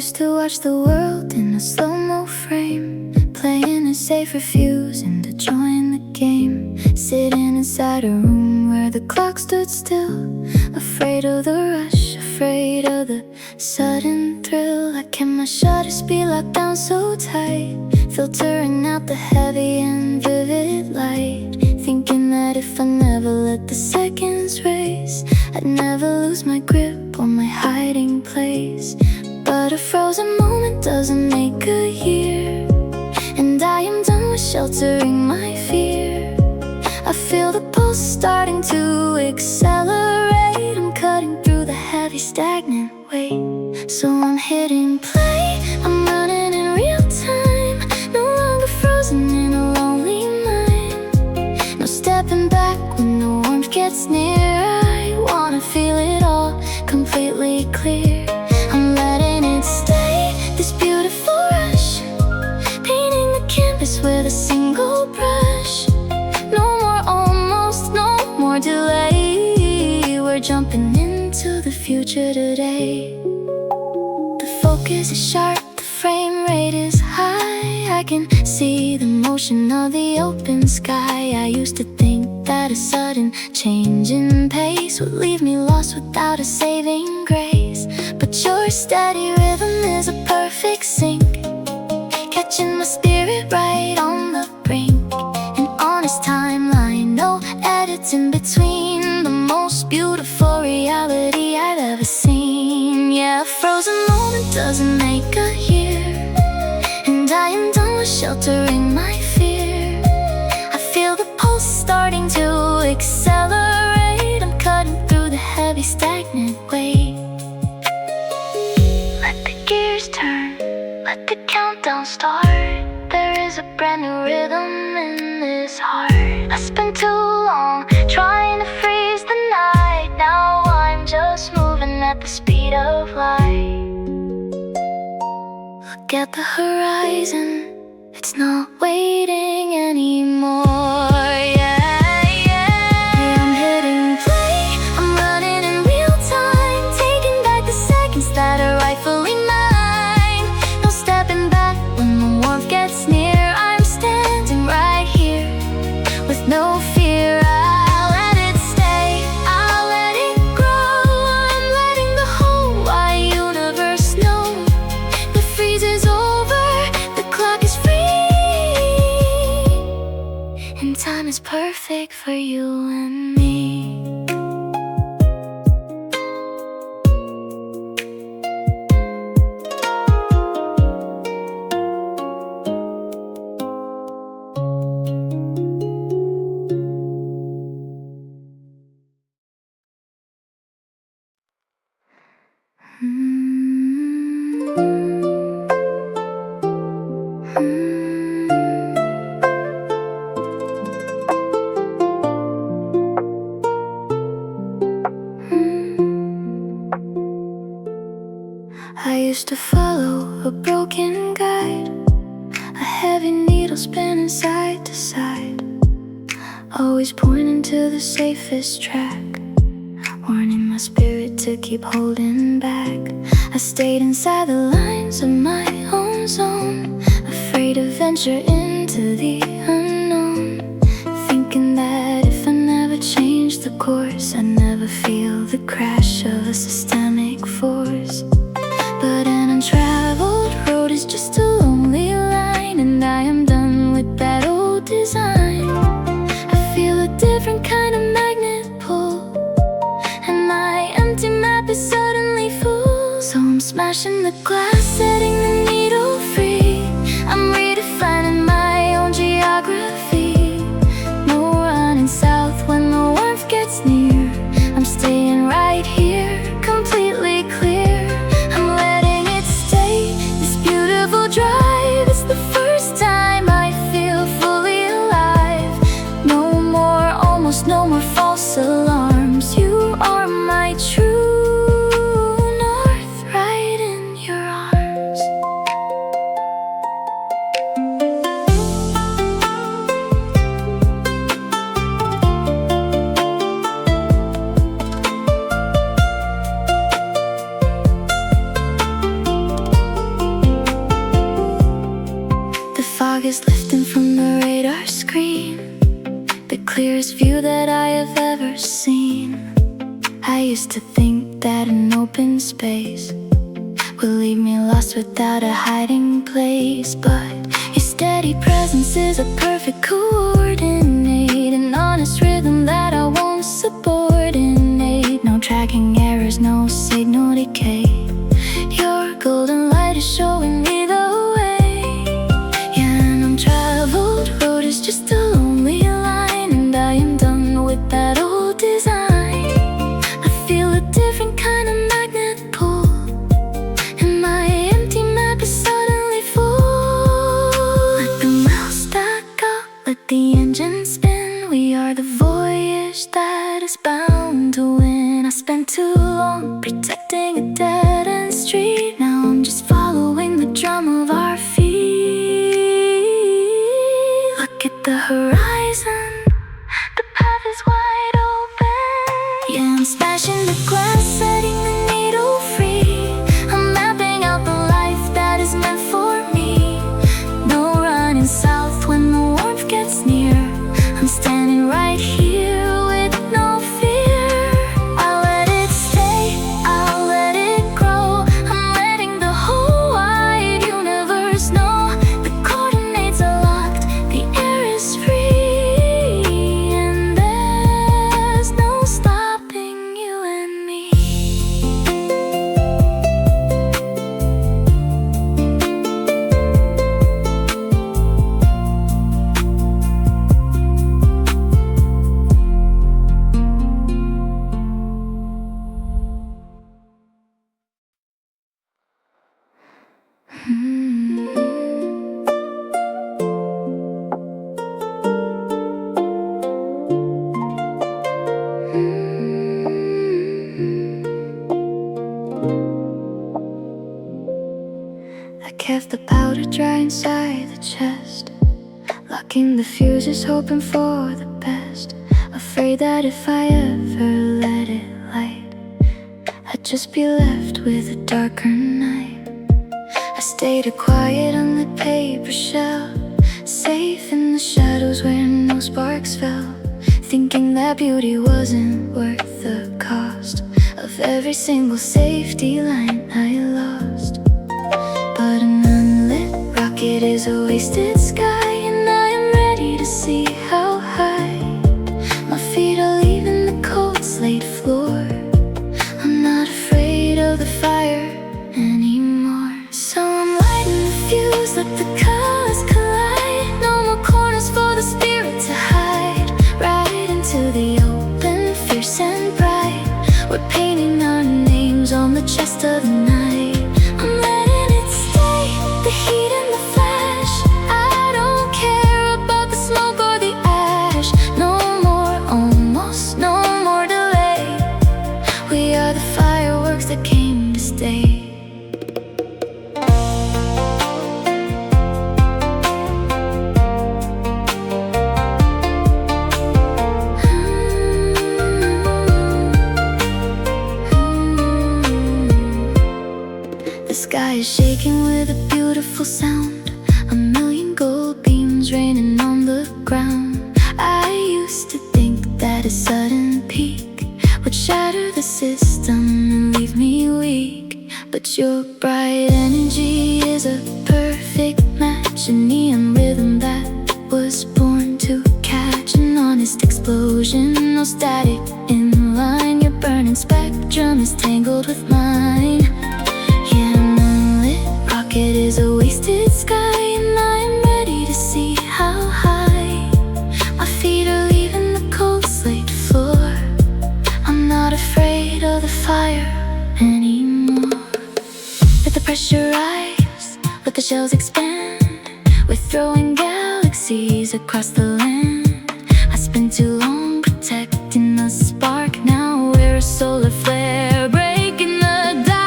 used to watch the world in a slow-mo frame, playing it safe, refusing to join the game. Sitting inside a room where the clock stood still, afraid of the rush, afraid of the sudden thrill. I kept my shutter speed locked down so tight, filtering out the heavy and vivid light, thinking that if I never let the seconds race, I'd never lose my grip on my hiding place. But a frozen moment doesn't make a year, and I am done with sheltering my fear. I feel the pulse starting to accelerate. I'm cutting through the heavy stagnant weight. So I'm hitting play, I'm running in real time, no longer frozen in a lonely mind. No stepping back when the warmth gets near. I wanna feel it all completely clear. I'm letting it stay, this beautiful rush, painting the canvas with a single brush. No more almost, no more delay. We're jumping into the future today. The focus is sharp, the frame rate is high. I can see the motion of the open sky. I used to think that a sudden change in pace would leave me lost without a saving grace. But your steady rhythm is a perfect sync, catching my spirit right on the brink. An honest timeline, no edits in between, the most beautiful reality I've ever seen. Yeah, a frozen moment doesn't make a year, and I am done with sheltering my fear. I feel the pulse starting to accelerate. I'm cutting through the heavy stagnant weight. Let the gears turn, let the countdown start. There is a brand new rhythm in this heart. I spent too long trying to freeze the night. Now I'm just moving at the speed of light. Look at the horizon, it's not waiting anymore. Yeah. I'm hitting play, I'm running in real time, taking back the seconds that are rightfully mine. No stepping back when the warmth gets near. I'm standing right here with no fear. I'll let it stay, I'll let it grow. I'm letting the whole wide universe know the freeze is over, the clock is free, and time is perfect for you and me. I used to follow a broken guide, a heavy needle spinning side to side, always pointing to the safest track, warning my spirit to keep holding back. I stayed inside the lines of my own zone, afraid to venture into the unknown, thinking that if I never changed the course, I'd never feel the crash of a systemic force. But an untraveled road is just a lonely line, and I am done with that old design. I feel a different kind of magnet pull, and my empty map is suddenly full. So I'm smashing the glass, setting the needle free. I'm redefining my own geography. No running south when the warmth gets near. I'm staying right here, completely clear. Drive, it's the first time I feel fully alive. No more almost, no more false alarms. You are my true north, right in your arms. is lifting from the radar screen, the clearest view that I have ever seen. I used to think that an open space would leave me lost without a hiding place, but your steady presence is a perfect coordinate, an honest rhythm that I won't subordinate. No tracking errors, no signal decay. Your golden light is showing me the way. Yeah, an untraveled road is just a lonely line, and I am done with that old design. I feel a different kind of magnet pull, and my empty map is suddenly full. Let the miles stack up, let the engine spin. We are the voyage that is bound to win. I spent too long protecting a dead-end street. Now I'm just following the drum of our feet. Look at the horizon, the path is wide open. Yeah, I'm smashing the glass, setting the needle free. I'm mapping out the life that is meant for me. No running south when the warmth gets near. I'm standing right here with no fear. I'll let it stay, I'll let it grow. I'm letting the whole wide universe know. The coordinates are locked, the air is free, and there's no stopping you and me. I kept the powder dry inside the chest, locking the fuses, hoping for the best. Afraid that if I ever let it light, I'd just be left with a darker night. I stayed a quiet on the paper shell, safe in the shadows where no sparks fell, thinking that beauty wasn't worth the cost of every single safety line I lost. But an unlit rocket is a wasted sky, and I am ready to see how high my feet are leaving the cold slate floor. I'm not afraid of the fire anymore. So I'm lighting the fuse, let the colors collide. No more corners for the spirit to hide. Right into the open, fierce and bright. We're painting our names on the chest of the night. I'm letting it stay, the heat and the flash. I don't care about the smoke or the ash. No more almost, no more delay. We are the fireworks that came to stay. The sky is shaking with a beautiful sound, a million gold beams raining on the ground. I used to think that a sudden peak would shatter the system and leave me weak, but your bright energy is a perfect match, a neon rhythm that was born to catch an honest explosion. No static in line, your burning spectrum is tangled with mine. Yeah, an unlit rocket is a wasted sky, and I am ready to see how high my feet are leaving the cold slate floor. I'm not afraid of the fire anymore. Let the pressure rise, let the shells expand. We're throwing galaxies across the land. I spent too long protecting the spark. Now we're a solar flare breaking the dark.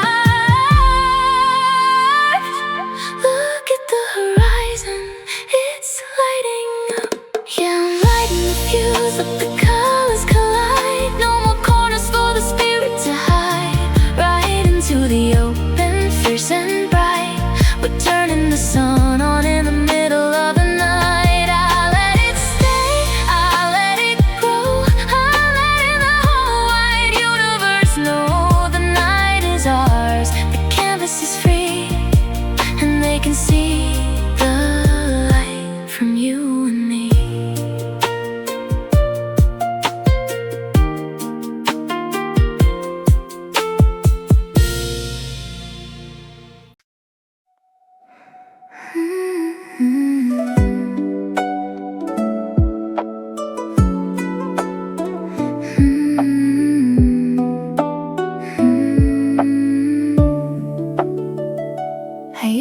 Look at the horizon, it's lighting up. Yeah, I'm lighting the fuse, let the colors collide. No more corners for the spirit to hide. Right into the open, fierce and bright. We're turning the sun on in the middle of the night.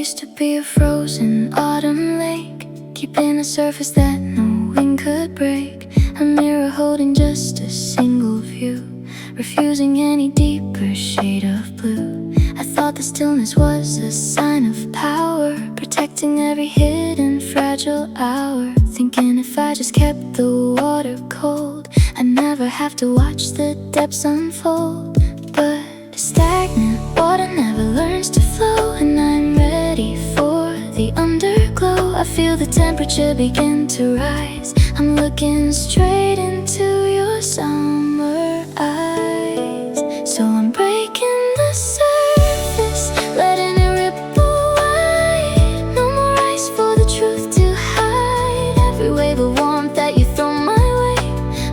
used to be a frozen autumn lake, keeping a surface that no wind could break. A mirror holding just a single view, refusing any deeper shade of blue. I thought the stillness was a sign of power, protecting every hidden fragile hour. Thinking if I just kept the water cold, I'd never have to watch the depths unfold. But stagnant water never learns to flow, and I'm ready for the underglow. I feel the temperature begin to rise. I'm looking straight into your summer eyes. So I'm breaking the surface, letting it ripple wide. No more ice for the truth to hide. Every wave of warmth that you throw my way,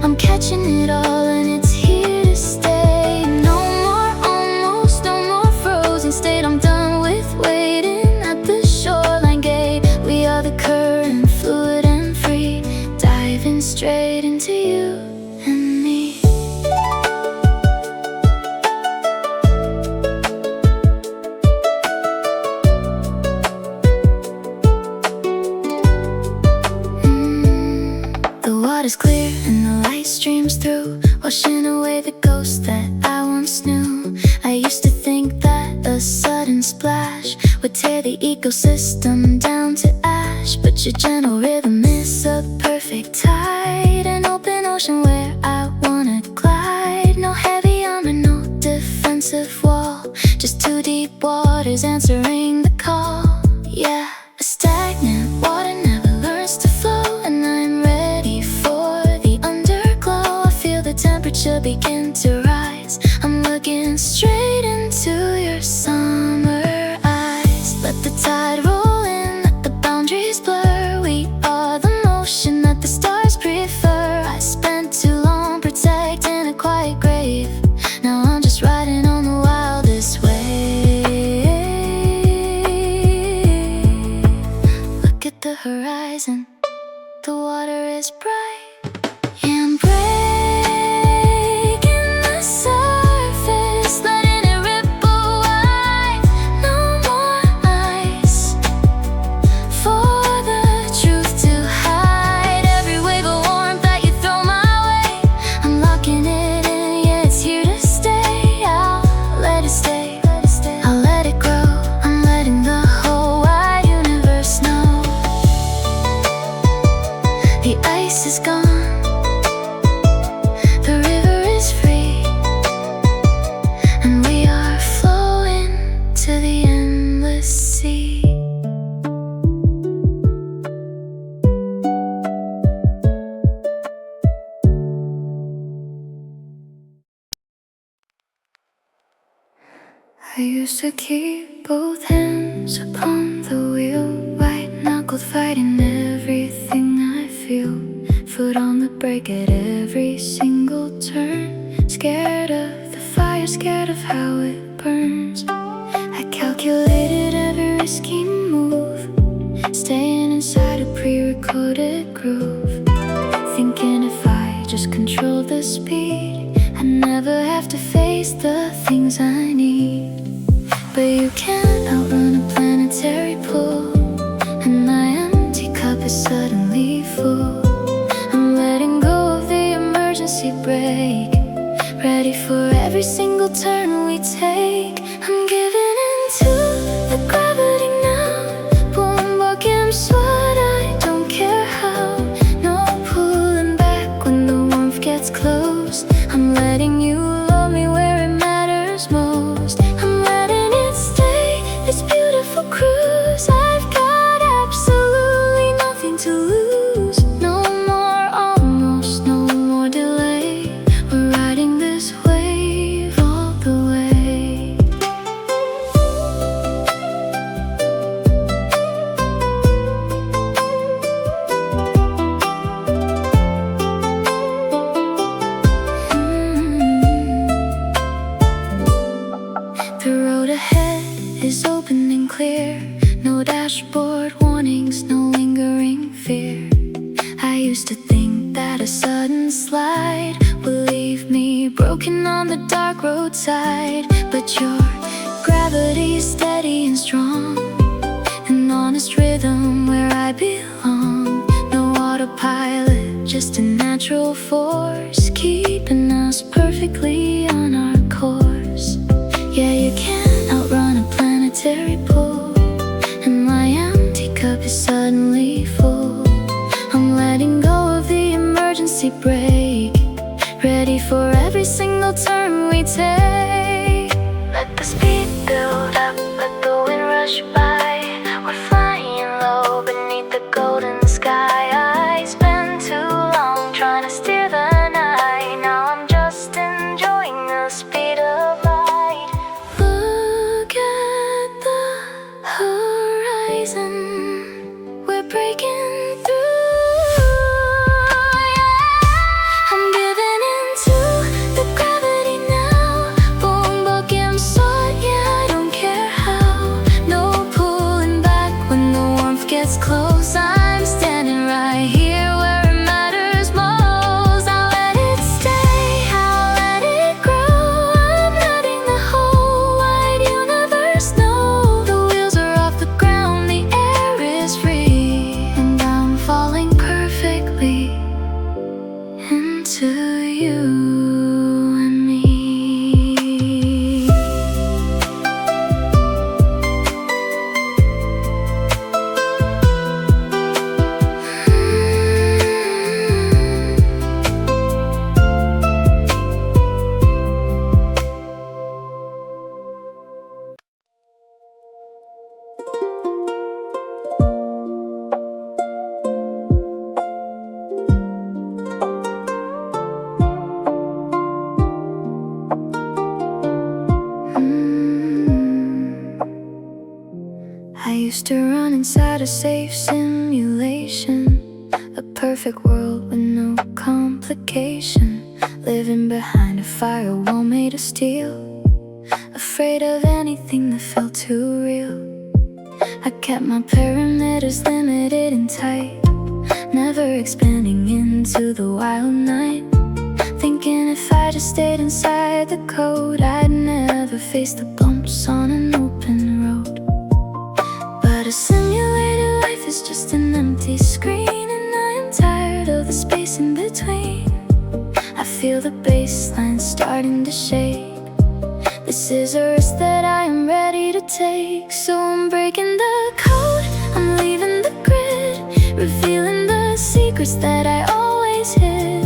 I'm catching it all and it's here to stay. No more almost, no more frozen state. I'm done with waiting at the shoreline gate. We are the current, fluid and free, diving straight into you and me. The water's clear and the light streams through, washing away the ghosts that I once knew. I used to think that a sudden splash would tear the ecosystem down to ash, but your gentle rhythm is a perfect tide, an open ocean where I wanna glide. No heavy armor, no defensive wall, just two deep waters answering the call. Yeah, a stagnant water never learns to flow, and I'm ready for the underglow. I feel the temperature begin to rise. I'm looking straight into your summer eyes. Let the tide roll in, let the boundaries blur. We are the motion that the stars prefer. I spent too long protecting a quiet grave. Now I'm just riding on the wildest wave. Look at the horizon, the water is bright. Yeah, I'm breaking the surface, letting it ripple wide. No more ice for the truth to hide. Every wave of warmth that you throw my way, I'm locking it in, yeah, it's here to stay. I'll let it stay, I'll let it grow. I'm letting the whole wide universe know. The ice is gone, the river is free, and we are flowing to the endless sea. I used to keep both hands upon the wheel, white-knuckled fighting everything I feel. Foot on the brake at every single turn, scared of the fire, scared of how it burns. I calculated every risky move, staying inside a pre-recorded groove, thinking if I just controlled the speed, I'd never have to face the things I need. But you can't outrun a planetary pull, and my empty cup is suddenly full. I'm letting go of the emergency brake, ready for every single turn we take. I'm giving in to the gravity now, pulling back and sweat, I don't care how. No pulling back when the warmth gets close. I'm letting you love me where it matters most. I'm letting it stay, this beautiful cruise. I've got absolutely nothing to lose. No more almost, no more delay. We're riding this wave all the way. The road ahead is open and clear, no dashboard warnings, no lingering fear. I used to think that a sudden slide would leave me broken on the dark roadside, but your gravity's steady and strong. just a natural force, keeping us perfectly on our course. Yeah, you can't outrun a planetary pull, and my empty cup is suddenly full. I'm letting go of the emergency brake, ready for every single turn we take. Let the speed build up, let the wind rush by. We're flying low beneath the golden sky. I spent too long trying to steer the night. Now I'm just enjoying the speed of light. Look at the horizon, we're breaking through. Yeah. I'm giving into the gravity now. Boom, buck, I'm sought, yeah, I don't care how. No pulling back when the warmth gets close. I'm standing right here where it matters most. I'll let it stay, I'll let it grow. I'm letting the whole wide universe know. The wheels are off the ground, the air is free, and I'm falling perfectly into you and me. I used to run inside a safe simulation, a perfect world with no complication. Living behind a firewall made of steel, afraid of anything that felt too real. I kept my parameters limited and tight, never expanding into the wild night. Thinking if I just stayed inside the code, I'd never face the bumps on an open road. But a simulated life is just an empty screen, and I am tired of the space in between. I feel the baseline starting to shake. This is a risk that I am ready to take. So I'm breaking the code, I'm leaving the grid, revealing the secrets that I always hid.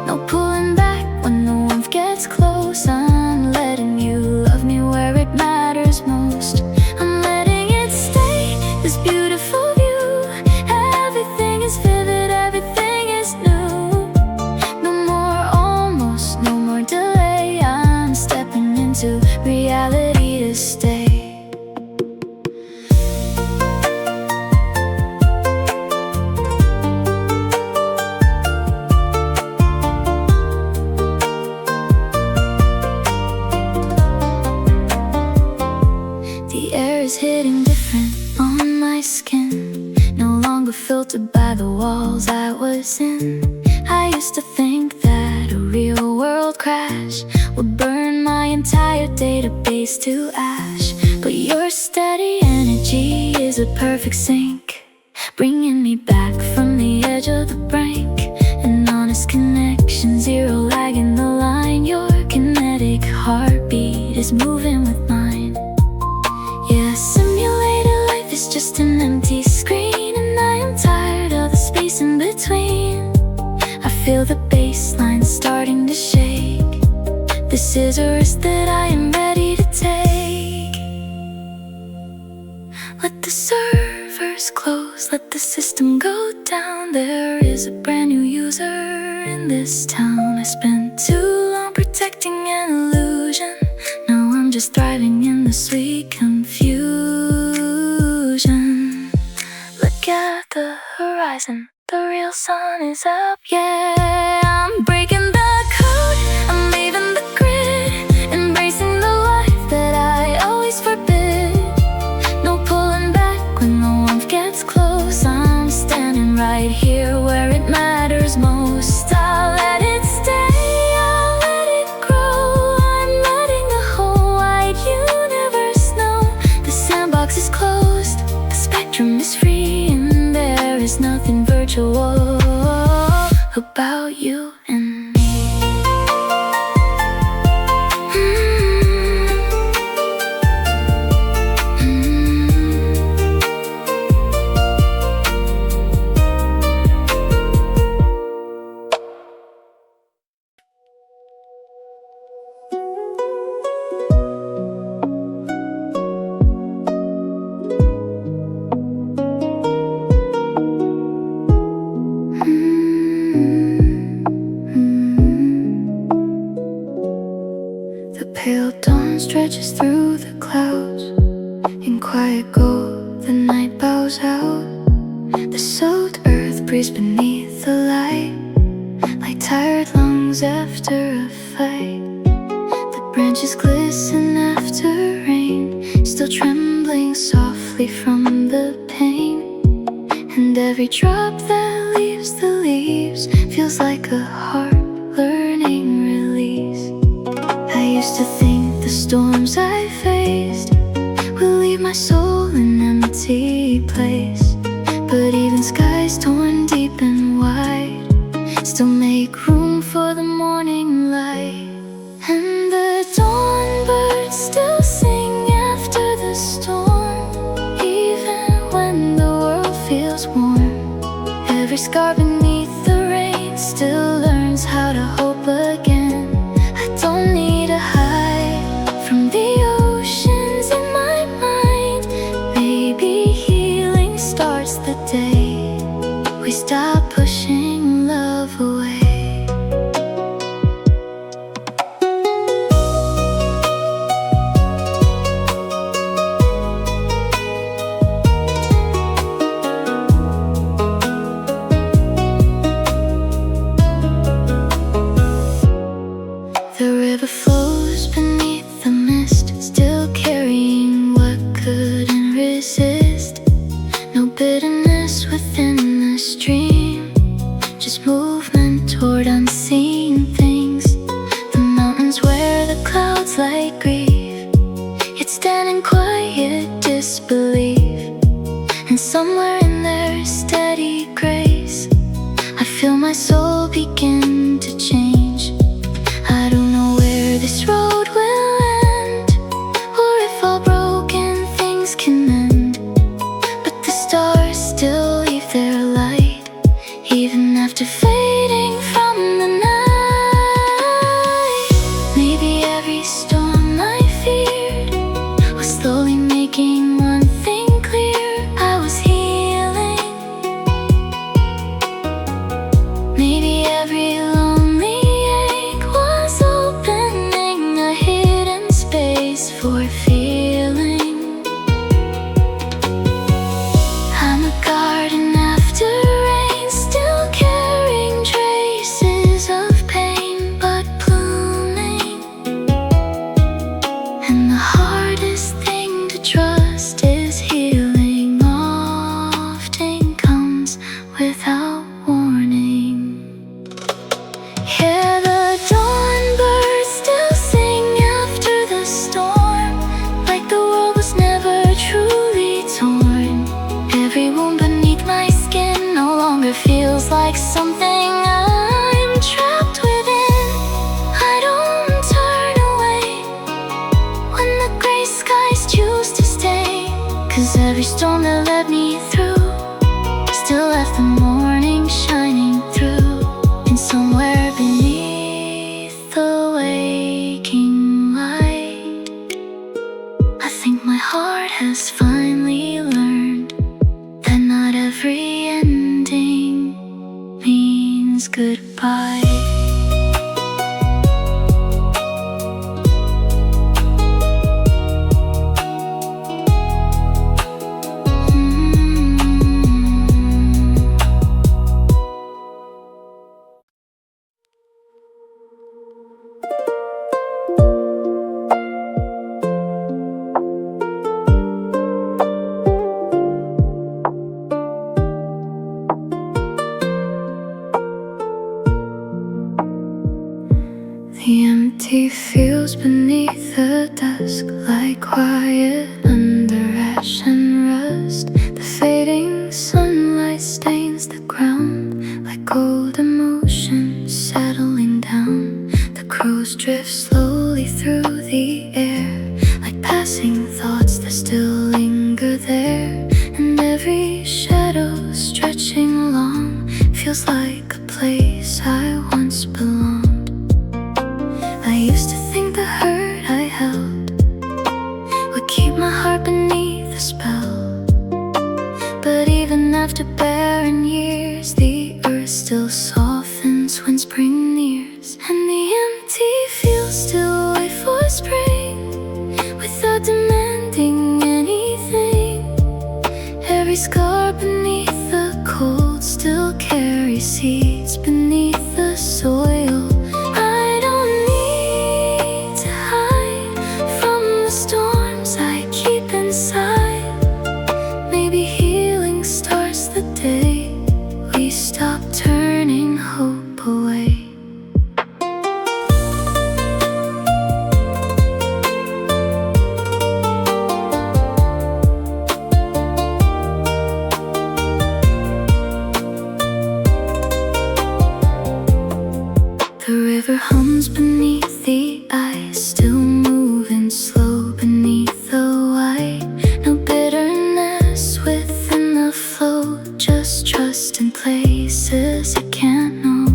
No pulling back when the warmth gets close. I'm letting you love me where it matters most. I'm letting it stay, this beautiful view. Everything is vivid, everything is new. No more almost, no more delay. I'm stepping into reality to stay. The air is hitting different on my skin, no longer filtered by the walls I was in. I used to think that a real world crash would burn my entire database to ash. But your steady energy is a perfect sync, bringing me back from the edge of the brink. An honest connection, zero lag in the line. Your kinetic heartbeat is moving with mine. Yeah, simulated life is just an empty screen, and I am tired of the space in between. I feel the baseline starting to shake. This is a risk that I am ready to take. Let the servers close, let the system go down. There is a brand new user in this town. I spent too long protecting an illusion. Now I'm just thriving in the sweet confusion. Look at the horizon, the real sun is up. Yeah, I'm breaking the code, I'm leaving the grid, embracing the life that I always forbid. No pulling back when the warmth gets close. I'm standing right here where it matters most. I'll let it stay, I'll let it grow. I'm letting the whole wide universe know. The sandbox is closed, the spectrum is free, and there is nothing virtual. clouds. In quiet gold, the night bows out. The soaked earth breathes beneath the light, like tired lungs after a fight. The branches glisten after rain, still trembling softly from the pain. And every drop that leaves the leaves feels like a heart learning release. I used to think the storms I faced will leave my soul in an empty place, but even skies torn deep and wide still make room for the morning light. And the dawn birds still sing after the storm, even when the world feels warm. Every scar beneath the rain still learns how to hope again. I don't need to hide from the oceans in my mind. Maybe healing starts the day we stop pushing love away. The river flows beneath the mist, still carrying what couldn't resist. No bitterness within the stream, just movement toward unseen things. The mountains where the clouds like grief, yet stand in quiet disbelief. And somewhere in their steady grace, I feel my soul begin to change. I don't know where this road will end, or if all broken things can mend, but the stars still leave their light, even after fading from the night. Maybe every storm I feared was slowly making one thing clear: I was healing. Maybe every lonely ache was opening a hidden space for feeling. I'm a garden after rain, still carrying traces of pain, but blooming. And the hardest thing to trust is healing often comes without warning. Yeah, the dawn birds still sing after the storm, like the world was never truly torn. Every wound beneath my skin no longer feels like something I'm trapped within. I don't turn away when the gray skies choose to stay, 'cause every storm that led me through still left the morning shining through. And somewhere beneath the waking light, I think my heart has finally learned that not every ending means goodbye. The empty fields beneath the dusk, like quiet under ash and rust. The fading sunlight stains the ground like cold emotion settling down. The crows drift slowly through the air, like passing thoughts that still linger there. And every shadow stretching along feels like a place I once belonged. I used to think the hurt I held would keep my heart beneath the spell, but even after barren years, the earth still softens when spring nears. And the empty fields still wait for spring without demand. scar beneath the cold still carries seeds beneath the soil. I don't need to hide from the storms I keep inside. Maybe healing starts the day we stop turning hope away. The river hums beneath the ice, still moving slow beneath the white. No bitterness within the flow, just trust in places it can't know.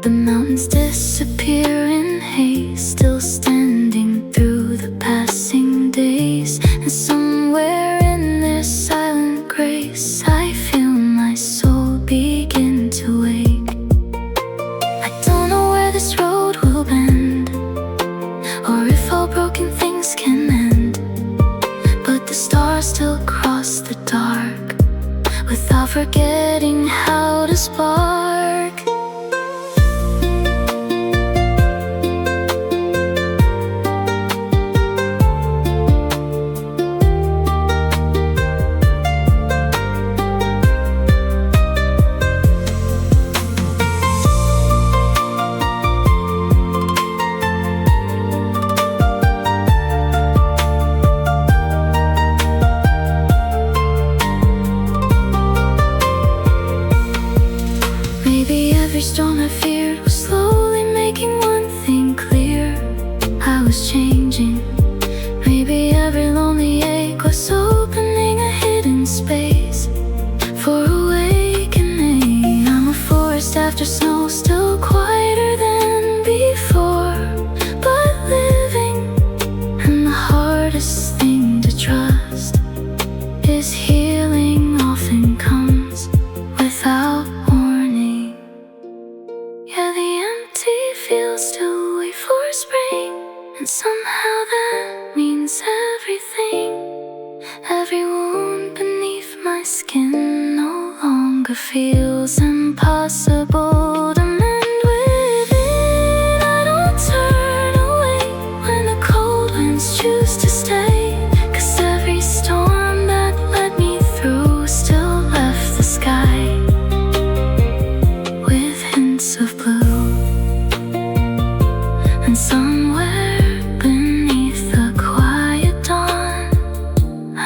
The mountains disappear in haze, still standing through the passing days. And somewhere in this silent grace, I feel my soul begin to wake. This road will bend, or if all broken things can end. But the stars still cross the dark, without forgetting how to spark. Every storm I feared was slowly making one thing clear: I was changing. Maybe every lonely ache was opening a hidden space for awakening. I'm a forest after snow, still quieter than before, but living. And the hardest thing to trust is healing often comes without warning. Yeah, the empty fields still wait for spring, and somehow that means everything. Every wound beneath my skin no longer feels impossible to mend within. I don't turn away when the cold winds choose to stay, 'cause every storm that led me through still left the sky with hints of blue. And somewhere beneath the quiet dawn,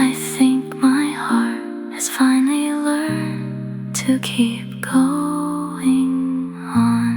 I think my heart has finally learned to keep going on.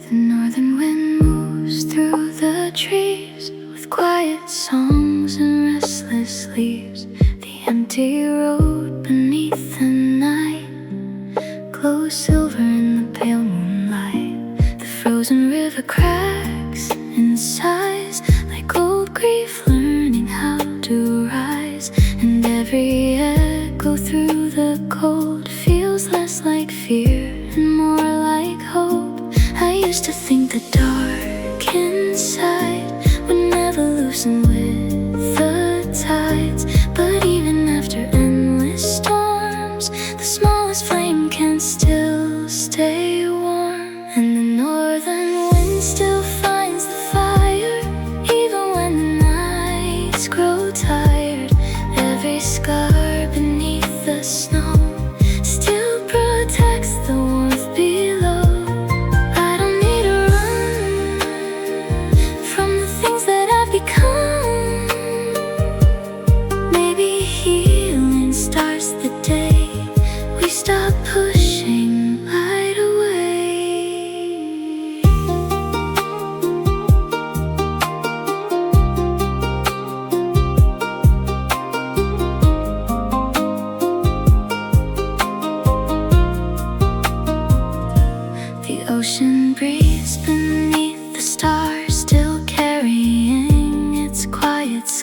The northern wind moves through the trees with quiet songs and restless leaves. The empty road beneath the night glows silver in the pale moonlight. The frozen river cracks in size, like old grief learning how to rise. And every echo through the cold feels less like fear and more like hope. I used to think the dark inside would never loosen with the tides, but even after endless storms, the smallest flame can still stay warm. And the northern wind still finds the fire, even when the nights grow tired. Every scar beneath the snow still protects the warmth below. I don't need to run from the things that I've become. Maybe healing starts the day we stop pushing light away.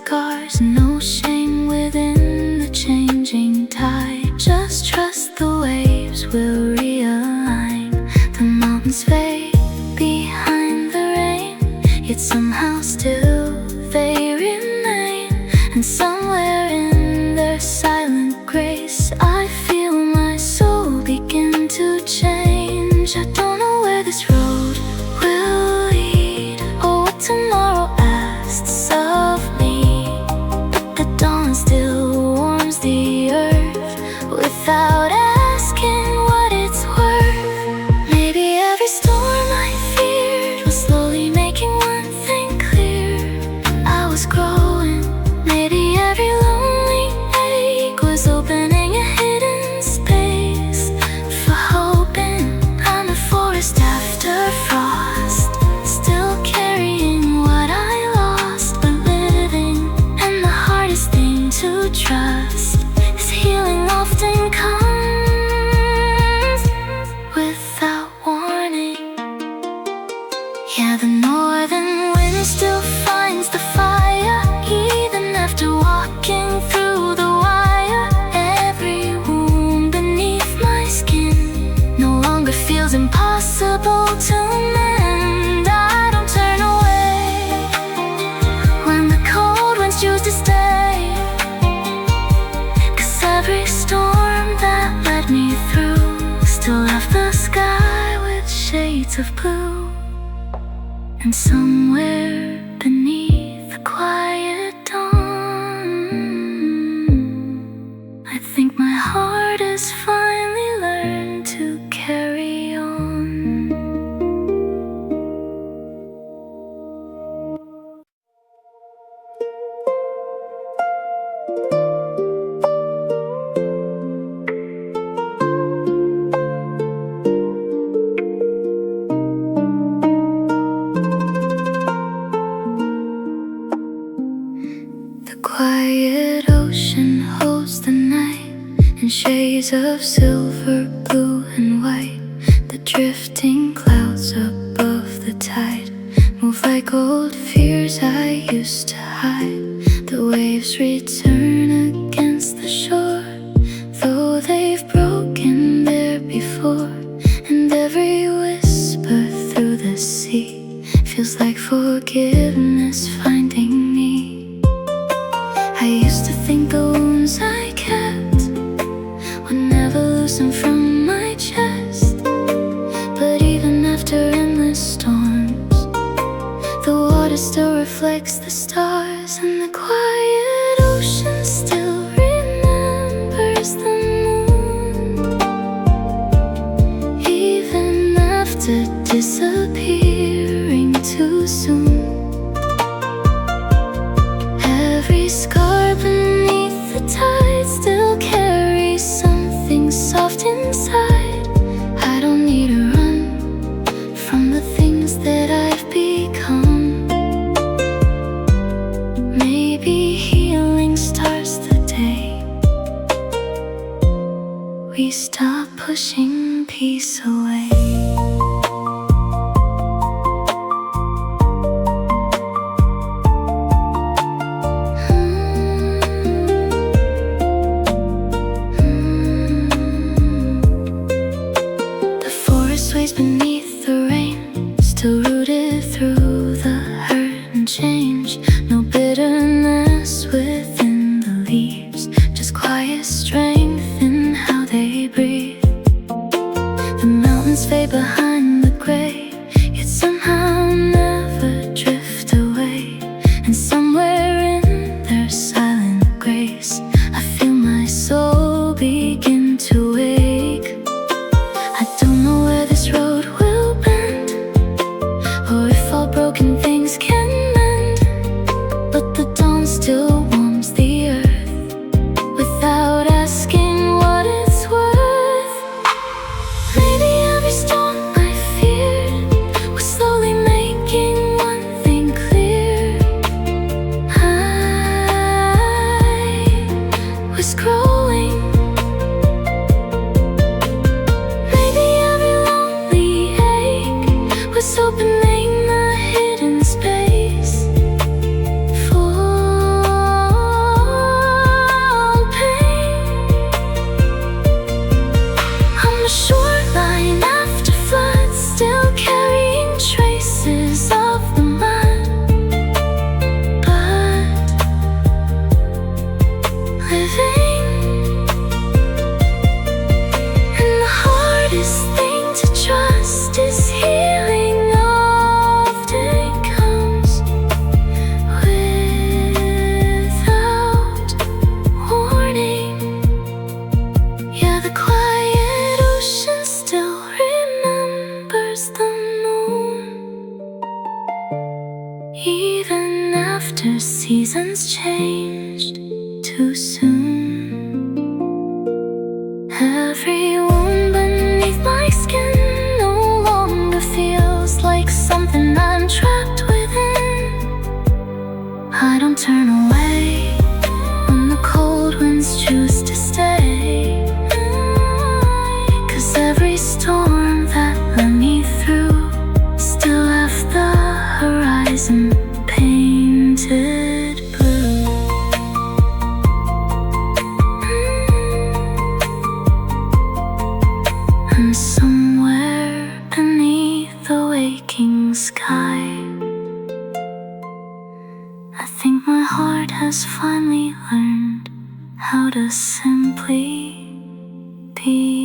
scars, no shame within the changing tide. Just trust the waves will realign. The mountains fade behind the rain, yet somehow still they remain. And somewhere in their silent grace, I feel my soul begin to change. I don't know where this road will lead, or what tomorrow asks of me, but the dawn still warms the earth without asking what it's worth. Maybe every storm I feared was slowly making one thing clear. I was growing. Maybe every lonely ache was opening a hidden space for hoping. I'm a forest after frost, still carrying what I lost, but living. And the hardest thing to trust is healing often comes without warning. Yeah, the northern wind still finds the fire, even after walking through the wire. Every wound beneath my skin no longer feels impossible to mend. I don't turn away when the cold winds choose to stay, 'cause every storm that led me through still left the sky with shades of blue. And somewhere beneath the quiet dawn, I think my heart has finally learned to carry on. The quiet ocean holds the night in shades of silver, blue and white. The drifting clouds above the tide move like old fears I used to hide. The waves return against the shore, though they've broken there before. And every whisper through the sea feels like forgiveness finding me. I used to think the wounds I kept would never loosen from my chest, but even after endless storms, the water still reflects the stars, and the quiet ocean still remembers the moon, even after disappearing too soon. Every scar beneath the tide still carries something soft inside. I don't need to run from the things that I've become. Maybe healing starts the day we stop pushing peace away. Beneath the rain, still rooted through the hurt and change. No bitterness within the leaves, just quiet strength in how they breathe. The seasons changed too soon. Every wound beneath my skin no longer feels like something I'm trapped within. I don't turn away when the cold winds choose to stay, 'cause every storm that let me through still left the horizon painted blue. And somewhere beneath the waking sky, I think my heart has finally learned how to simply be.